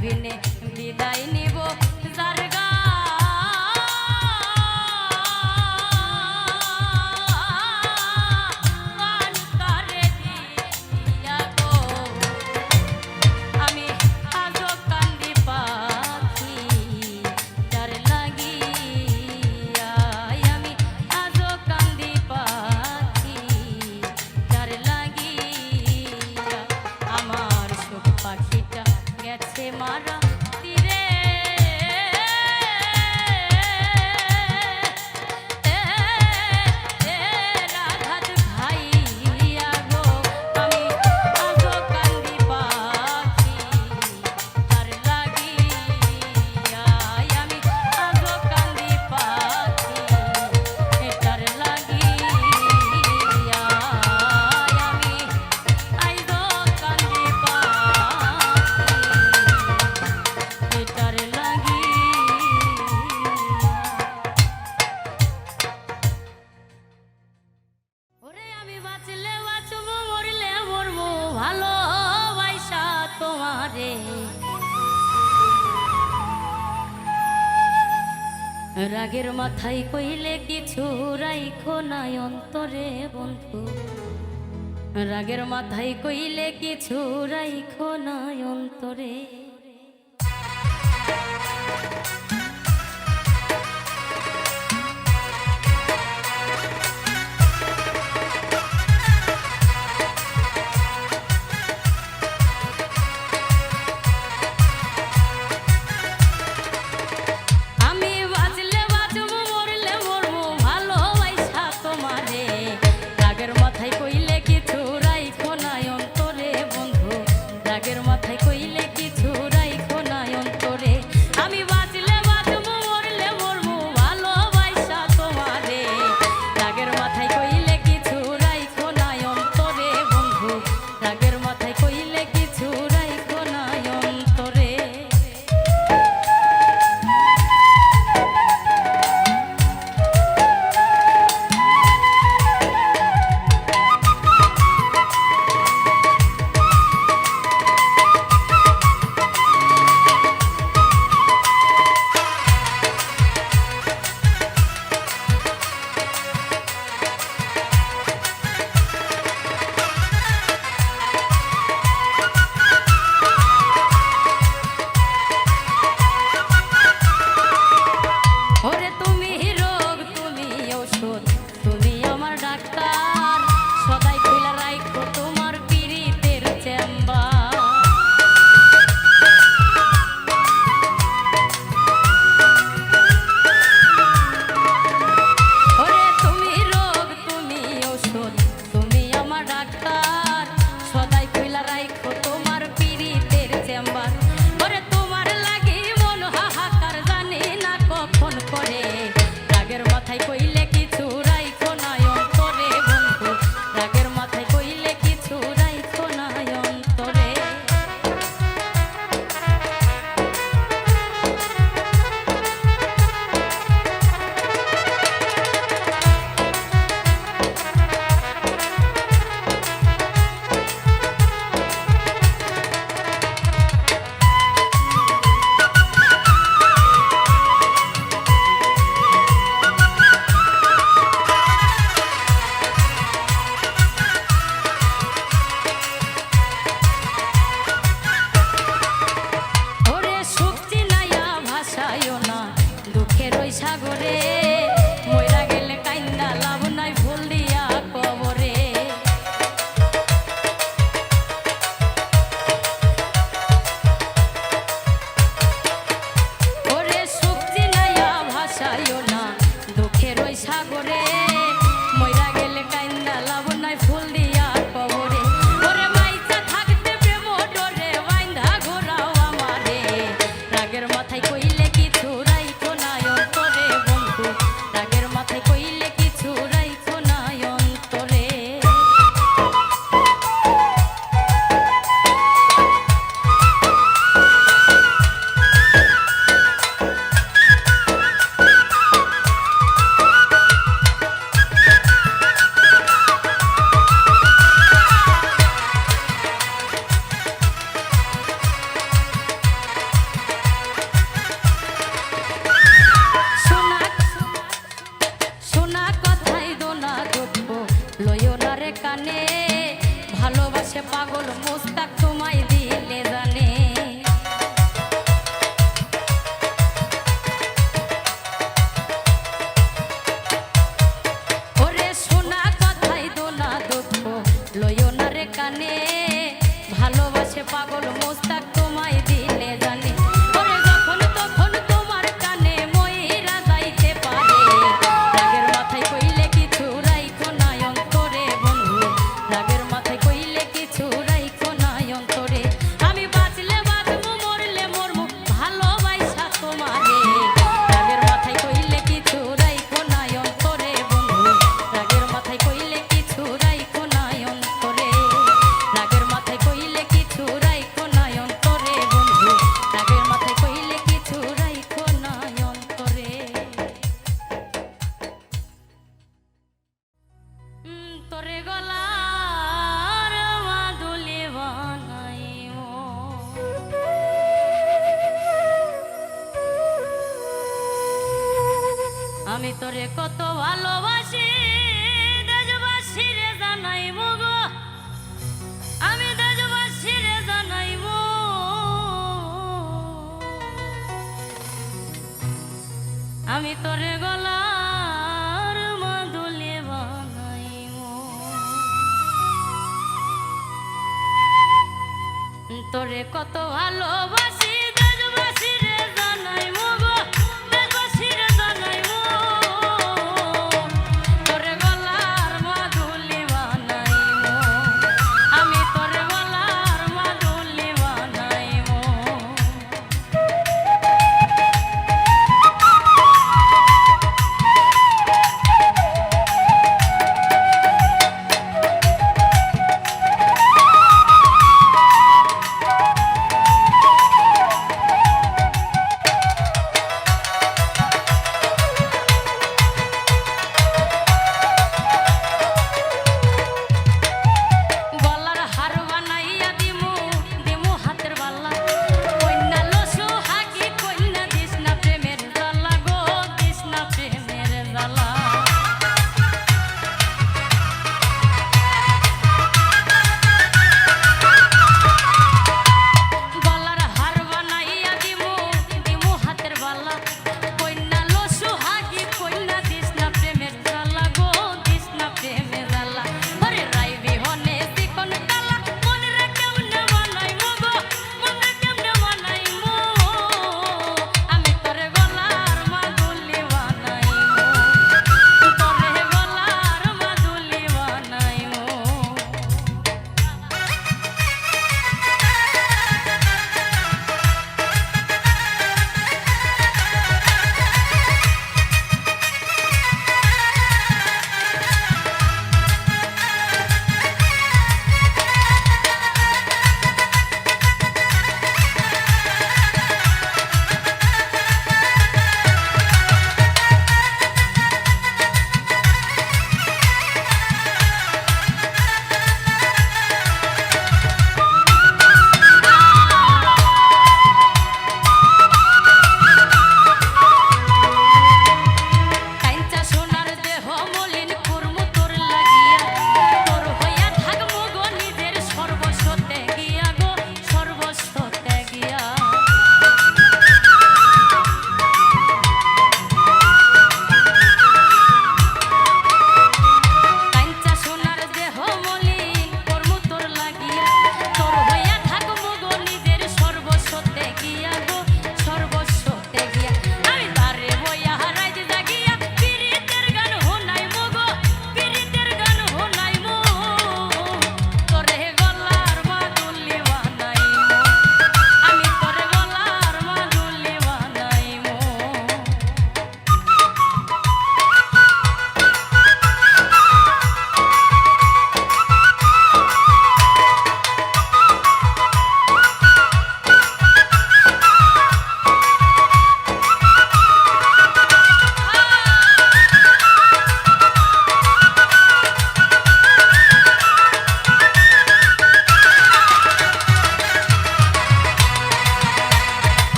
বিনে বিদায় নিব যার মারা তীরে রাধাত ভাইয়া গো আমি আজো কান্দি পাখি তার লাগিয়া আমি আজো কান্দি পাখি তার লাগিয়া আমি আইজো কান্দি রাগের মাথায় কইলে কিছু রাইখো নাই অন্তরে বন্ধু রাগের মাথায় কইলে কিছু রাইখো নাই অন্তরে রাগের মাথায় কইলে কিছু রাইখো নাই অন্তরে আমি বাঁচলে পাগল মুস্তাক তোমায় দিলে জানে। ওরে শোনা কথাই দোলা দুঃখ লইও না রে কানে, ভালোবাসে পাগল মুস্তাক তোমায় দিলে জানে। ওরে যখন তখন তোমার কানে ময়রা যাইতে পারে, রাগের মাথায় কইলে কিছু রাইখো না অন্তরে বন্ধু, রাগের মাথায় কইলে কিছু রাইখো না অন্তরে। আমি বাঁচলে বাঁচবো মরলে মরবো ভালোবাসা তোমারে, রাগের মাথায় কইলে কিছু রাইখো না অন্তরে বন্ধু, রাগের মাথায় কইলে কিছু রাইখো না অন্তরে, রাগের মাথায় কইলে কিছু রাইখো না অন্তরে বন্ধু, রাগের মাথায় কইলে কিছু রাইখো না অন্তরে। তোরে গলার মাদুলি বানাইও, আমি তোরে কত ভালোবাসি দেশবাসী রে জানাইবো গো, আমি দেশবাসী রে জানাইবো। আমি তোরে গলার মাদুলি বানাইবো, তোরে কত ভালোবাসি দেশবাসী রে জানাইবো গো, দেশবাসী রে জানাইবো। তোরে গলার মাদুলি বানাইবো, আমি তোরে গলার মাদুলি বানাইবো।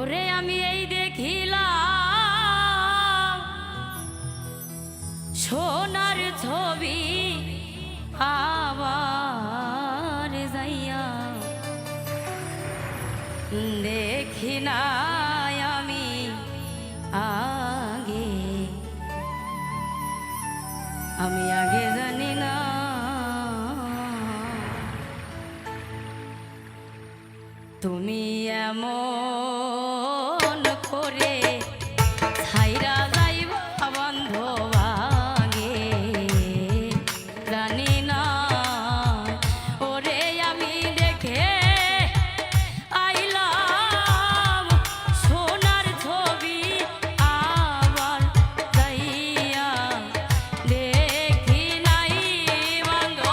ওরে আমি এই দেখিলাম সোনার ছবি আবার যাইয়া দেখি নাই আমি আগে জানি না তুমি এমন করে ছাইরা যাইবা বান্ধব আগে জানি না ওরে আমি দেখে আইলাম সোনার ছবি আবার যাইয়া দেখি নাই বান্ধব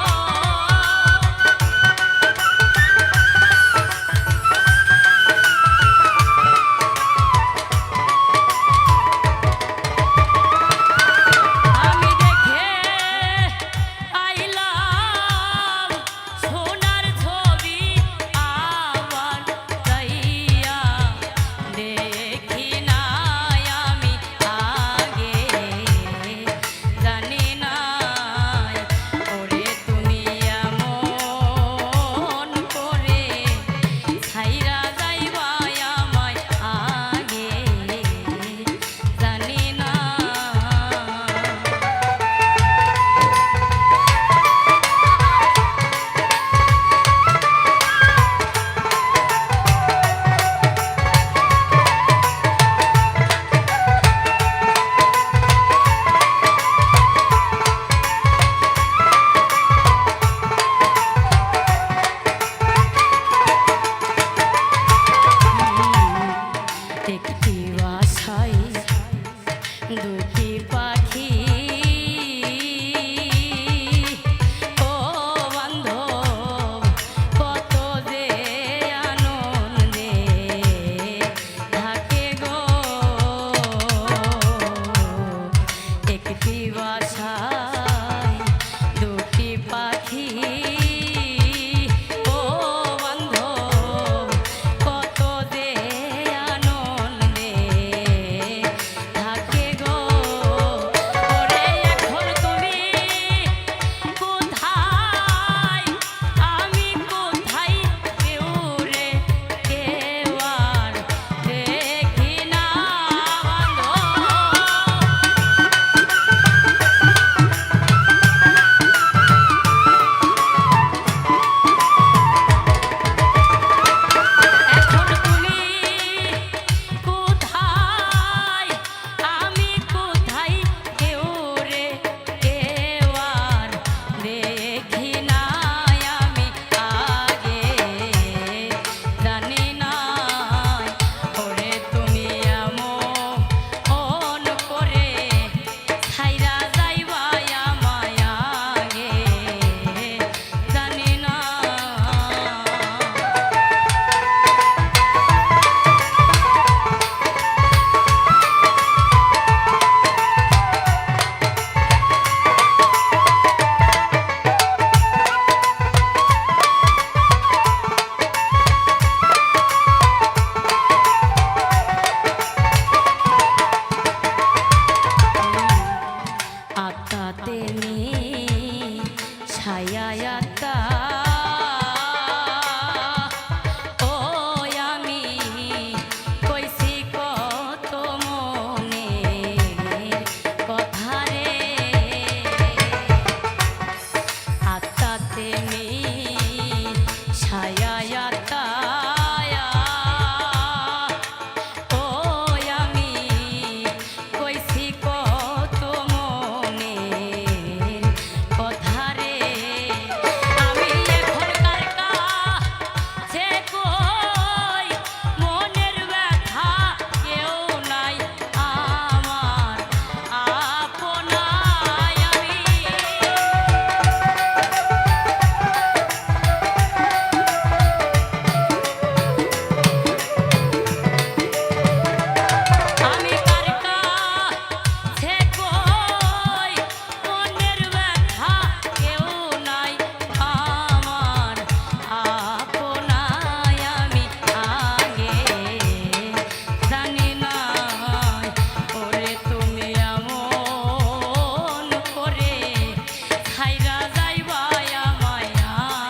ছাইরা যাইবা আমায়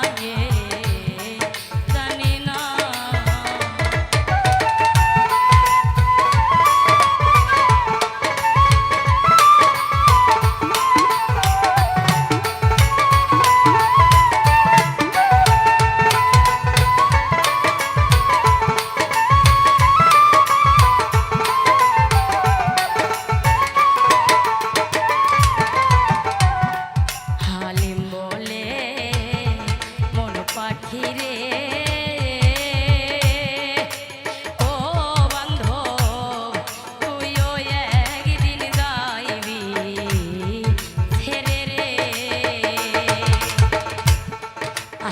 আগে জানি না। হালিম বলে মন পাখি রে ও বান্ধব তুইও একদিন যাইবি ছেড়ে রে।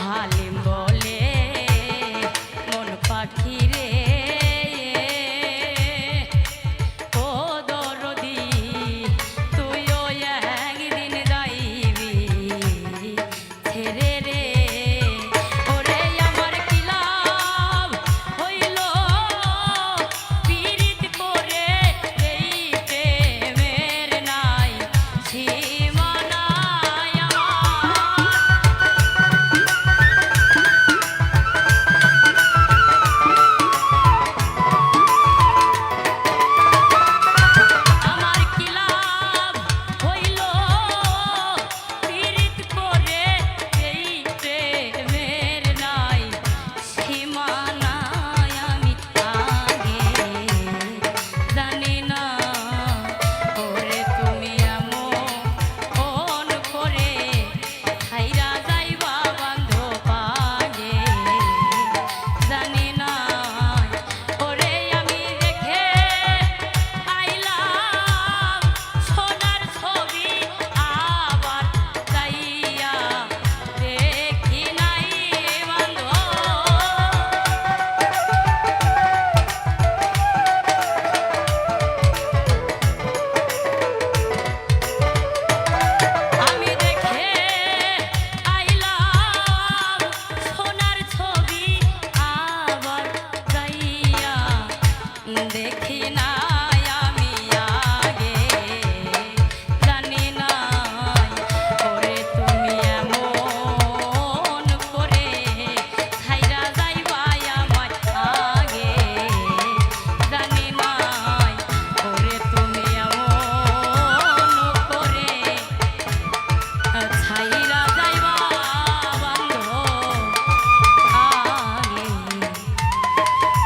হালিম বলে মন পাখি রে ও দরদি তুইও একদিন যাইবি ছেড়ে রে। ওরে আমার কি লাভ হইল পীড়িত করে এই প্রেমের নাই সীমানায় আমার। আমার কি লাভ হইল পীড়িত করে এই প্রেমের নাই সীমানায় আমি আগে জানি না। ওরে তুমি এমন করে ছাইরা যাইবা বান্ধব পাগে জানি না। ওরে আমি দেখে আইলাম সোনার ছবি আবার যাইয়া দেখি নাই বান্ধব। আমি দেখে আইলাম সোনার ছবি আবার যাইয়া দেখি নাই আমি আগে জানি নাই। ওরে তুমি এমন করে ছাইরা যাইবা আমায় আগে জানি নাই। ওরে তুমি এমন করে ছাইরা যাইবা বান্ধব আগে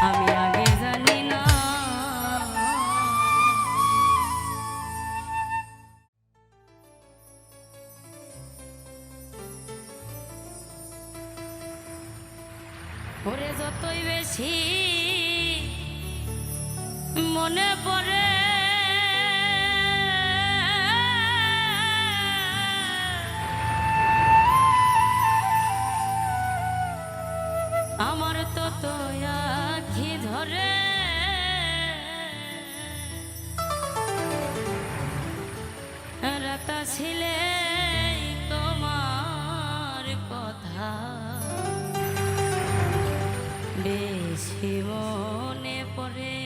আমি আগে জানি না। ওরে যতই বেশি মনে পড়ে আমার তো আখি ধরে রাতা ছিলে তোমার কথা বেশি মনে পড়ে।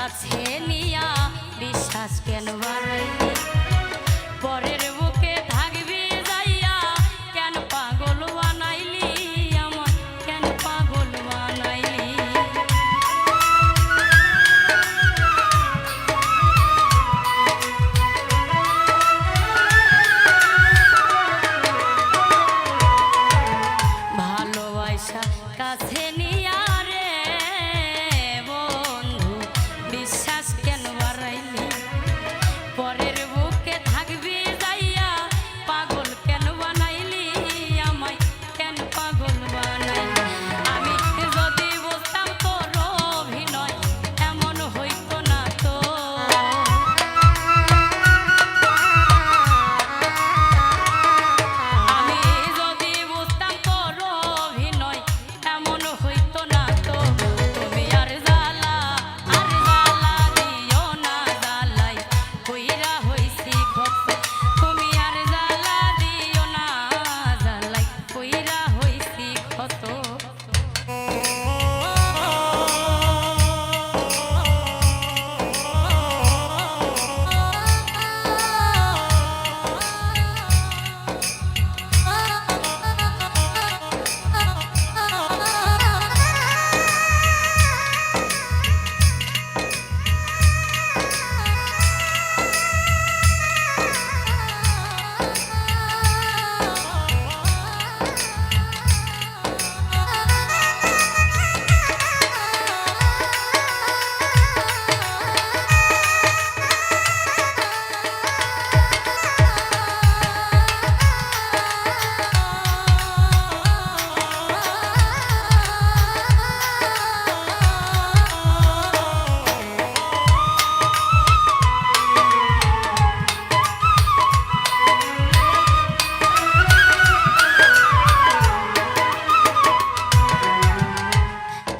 কাছে নিয়া বিশ্বাস কেন বাড়াইলি পরের বুকে থাকবি যাইয়া কেন পাগল বানাইলি আমার কেন পাগল বানাইলি ভালোবাসা কাছে নিয়া রে বন্ধু বিশ্বাস কেন বাড়াইলি পরের বুকে থাকবি যাইয়া পাগল কেন বানাইলি আমায় কেন পাগল বানাইলি আমি যদি বুঝতাম তোর অভিনয় এমন হইতো না তো আমি যদি বুঝতাম তোর অভিনয় এমন হইতো না তো তুমি আর জ্বালা দিও না জ্বালাই কইরা হইছি ক্ষত তুমি আর জ্বালা দিও না জ্বালাই কইরা হইছি ক্ষত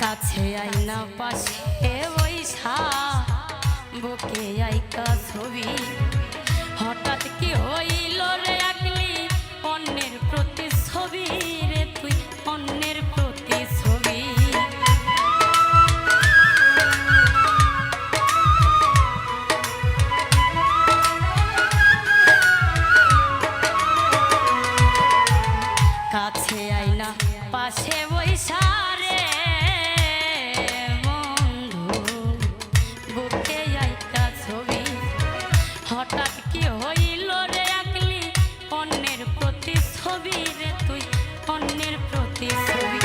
কাছে আইনা পাশে বৈশা বুকে আইকা ছবি হঠাৎ কি হইল রে আকলি অন্যের প্রতি ছবি রে তুই অন্যের প্রতি ছবি কাছে আইনা পাশে বৈশা রে বন্ধু বুকে আইকা ছবি হঠাৎ কি হইল রে আকলি অন্যের প্রতি ছবি রে তুই অন্যের প্রতি ছবি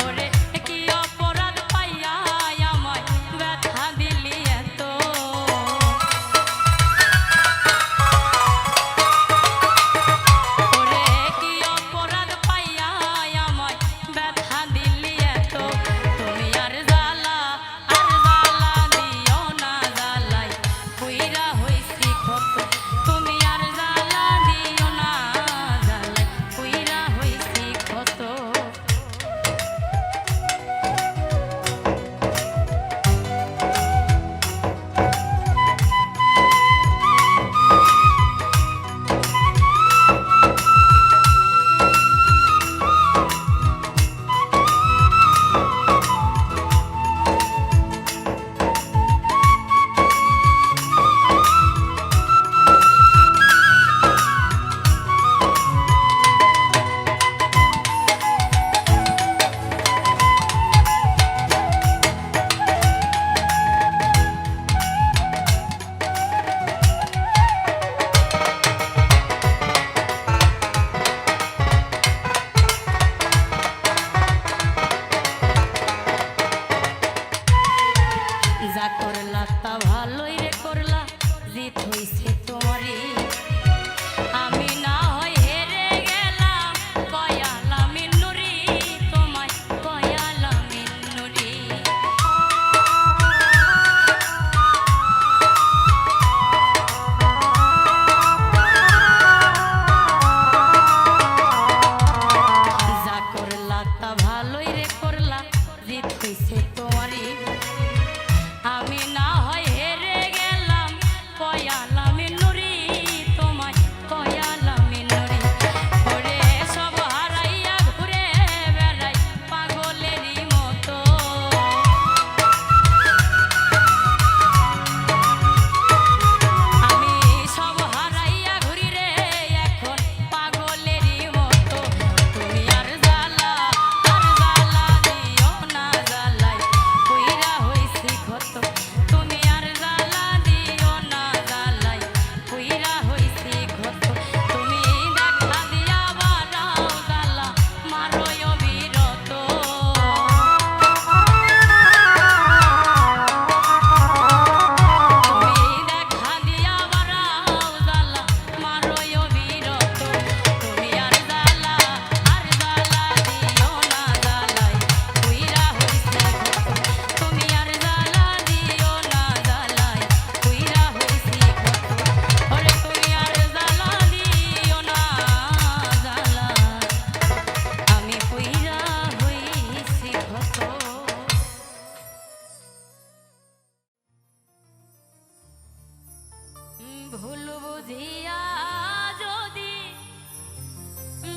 ওরে কি অপরাধ পাইয়া আমায় ব্যথা দিলি এত ওরে কি অপরাধ পাইয়া আমায় ব্যথা দিলি এত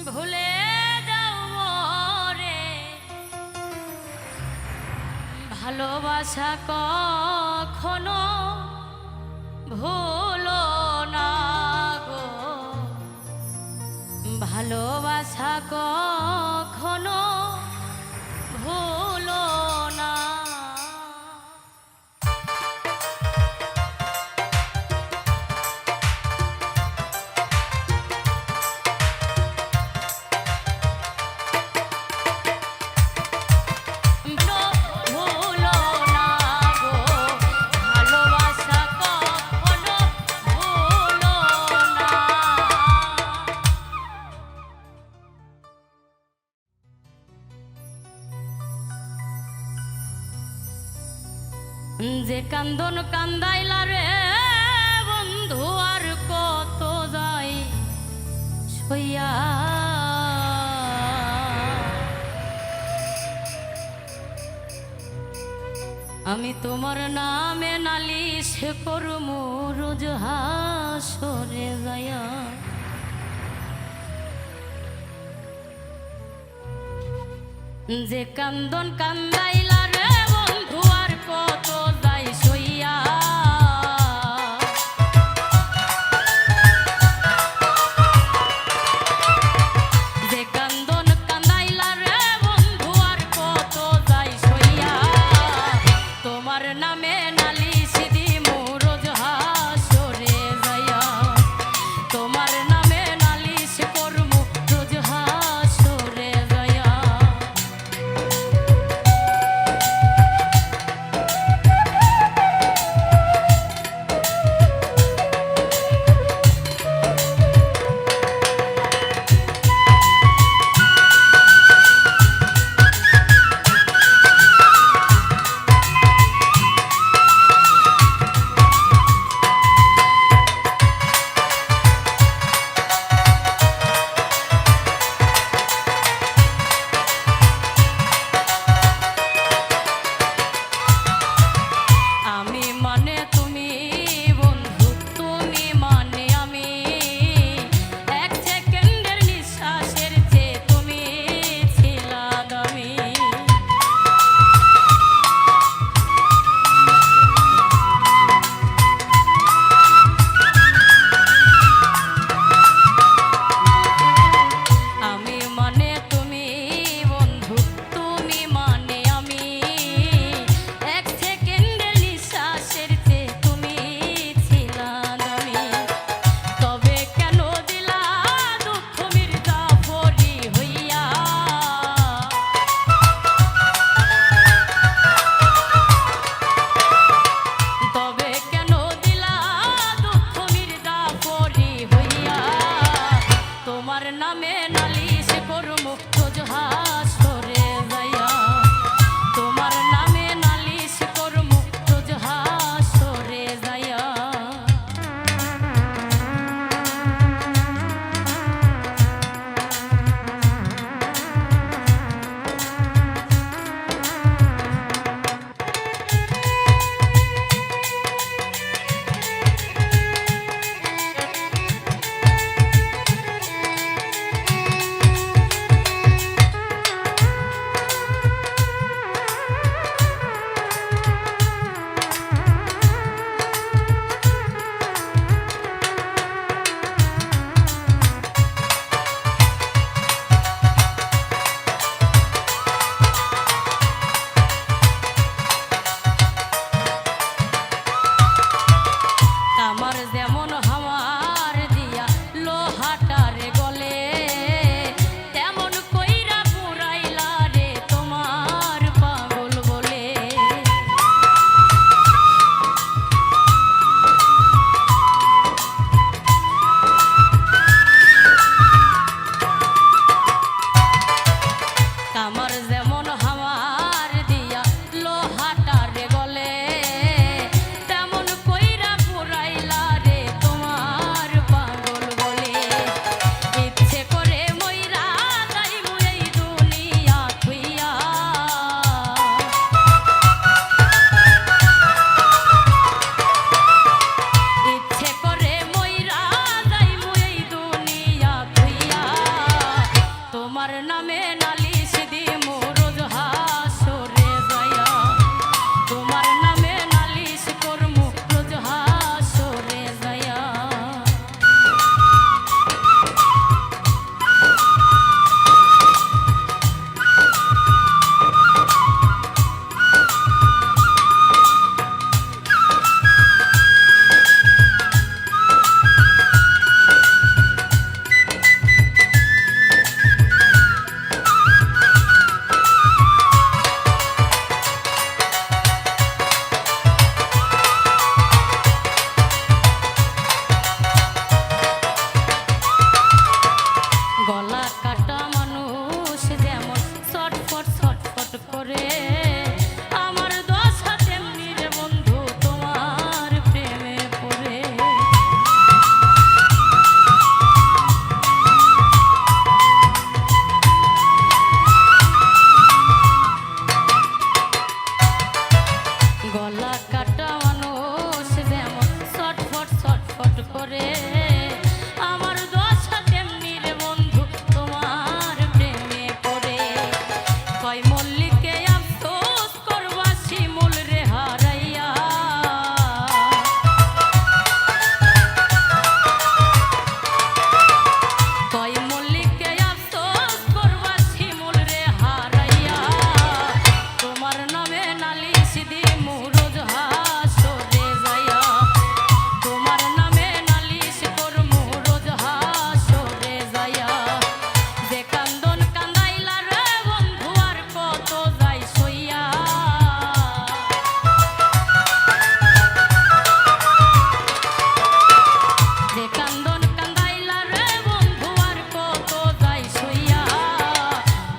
ভুলে যাও রে ভালোবাসা কখনো ভুলো না গো ভালোবাসা কখনো ভুলো না যে কান্দন কান্দাইলা রে বন্ধু আর কত যাই সইয়া আমি তোমার নামে নালিশ করমু রোজ হাসরে যায়া যে কান্দন কান্দাইলা রে বন্ধু আর কত যাই সইয়া যে কান্দন কান্দাইলা রে বন্ধু আর কত যাই সইয়া তোমার নামে নালিশ দিমু রোজ হাসরে যাইয়া তোমার নামে নালিশ করমু রোজ হাসরে যাইয়া তোমার নামে নালিশ দিমু রোজ হাসরে যায়া তোমার নামে নালিশ করমু রোজ হাসরে যায়া গলা কাটা মানুষ যেমন ছটফট ছটফট করে আমার দশা তেমনি রে বন্ধু তোমার প্রেমে পড়ে গলা কাটা মানুষ যেমন ছটফট ছটফট করে আমার দশা তেমনি রে বন্ধু তোমার প্রেমে পড়ে কয় মল্লিকে আফসোস করবা শিমুল রে হারাইয়া কয় মল্লিকে আফসোস করবা শিমুল রে হারাইয়া তোমার নামে নালিশ দিমু রোজ হাসরে যায়া তোমার নামে নালিশ করমু রোজ হাসরে যায়া যে কান্দন কান্দাইলা রে বন্ধু আর কত যাই সইয়া যে কান্দন কান্দাইলা রে বন্ধু আর কত যাই সইয়া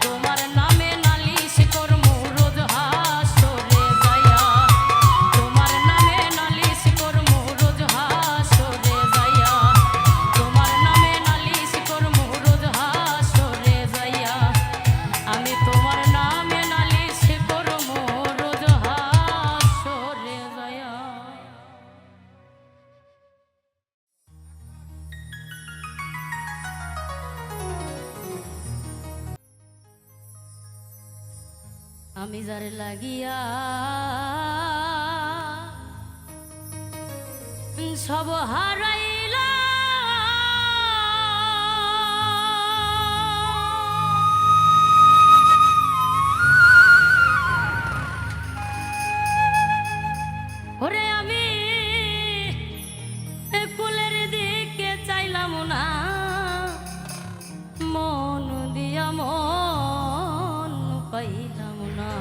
তোমার নামে নালিশ করমু রোজ হাসরে যায়া তোমার নামে নালিশ করমু রোজ হাসরে যায়া তোমার নামে নালিশ করমু রোজ হাসরে যায়া আমি তোমার নামে নালিশ করমু রোজ হাসরে যায়া আমি যারে লাগিয়া সব হারাইলা ওরে আমি কুলের দিকে চাইলাম না মন দিয়া মন পাইলাম না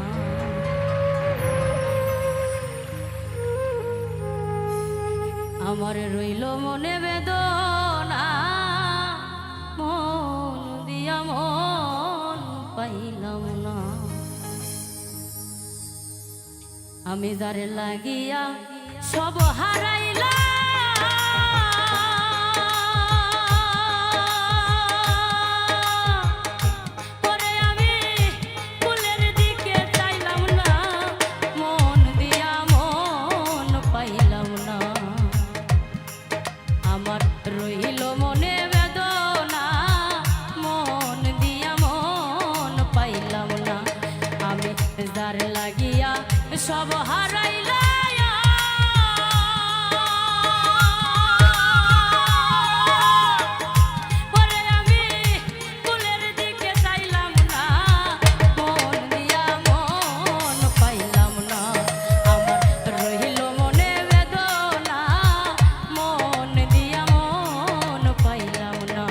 আমার রইল মনে বেদনা মন দিয়া মন পাইলাম না আমি যারে লাগিয়া সব হারাইলা পরে আমি ফুলের দিকে চাইলাম না মন দিয়া মন পাইলাম না আমার রইল মনে বেদনা মন দিয়া মন পাইলাম না আমি যার লাগিয়া সব হারাইলা পরে আমি ফুলের দিকে চাইলাম না মন দিয়া মন পাইলাম না আমার রইল মনে বেদনা মন দিয়া মন পাইলাম না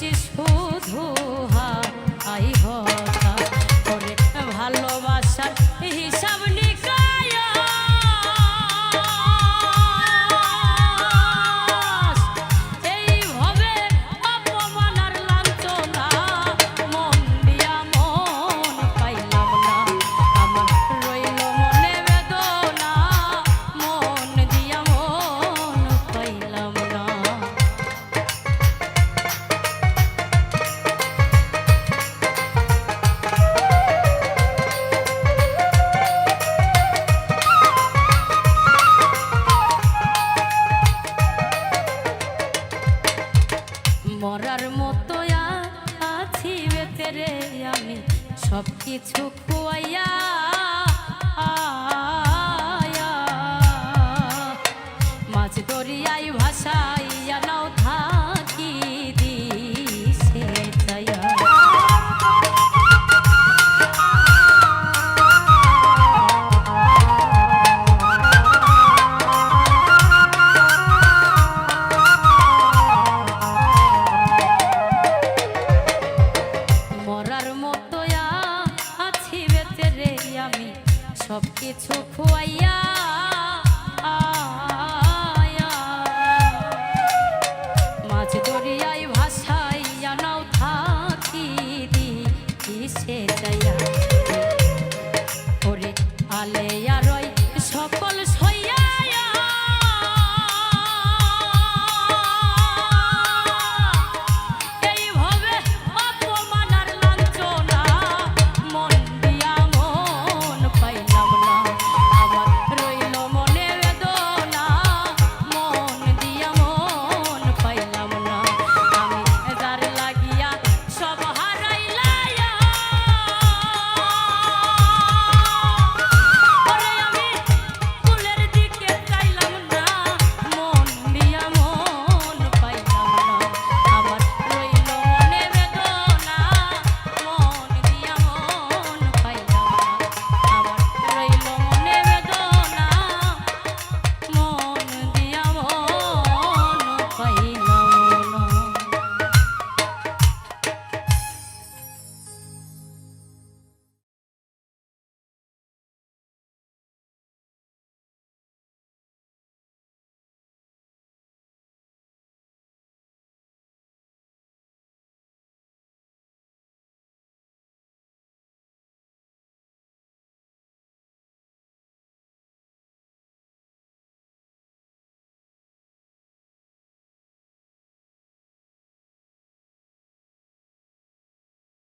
বেশি শুধু হাই হতাশ করে ভালোবাসার হিসাব নিকাশ এইভাবে অপমান আর লাঞ্ছনা মন দিয়া মন পাইলাম না আমার রইল মনে বেদনা মন দিয়া মন পাইলাম না। মরার মতো আছি বেতেরে আমি সব কিছু খুয়াইয়া মাছ দরিয়ায় ভাষা